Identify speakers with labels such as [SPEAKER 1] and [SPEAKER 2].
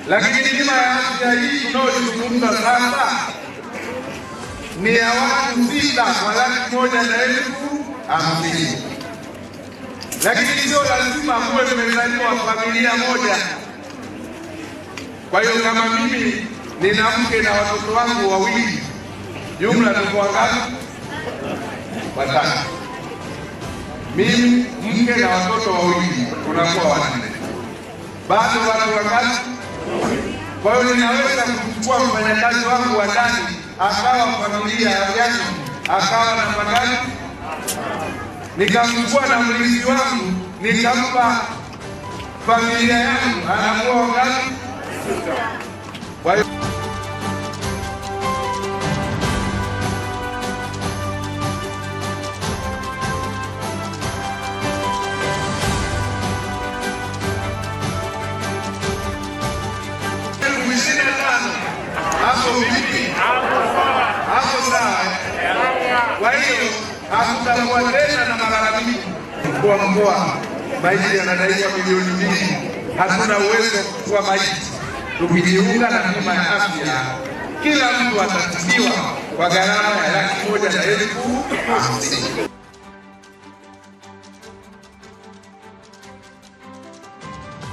[SPEAKER 1] Lakini bima ya afya hii tunayozungumza sasa ni ya watu 6 kwa 1,150,000. Lakini sio lazima muwe mmezaliwa familia moja. Kwa hiyo kama mimi nina mke na watoto wangu wawili, jumla tuko wangapi? Watatu. Mimi, mke na watoto wawili, tunakuwa 4. Bado watu wangapi? Kwa hiyo ninaweza kuchukua mfanyakazi wangu wa ndani akawa familia yangu, akawa na magari, nikamchukua na mlinzi wangu nikampa familia yangu, anakuwa wangapi? Kwa hiyo hapo sawa. Kwa hiyo hakutakuwa tena na malalamiko. Mkuu wa mkoa, maiti yanadaiwa milioni 2, hatuna uwezo wa kuchukua maiti. Tukijiunga na bima ya afya, kila mtu atatibiwa kwa gharama ya 150,000.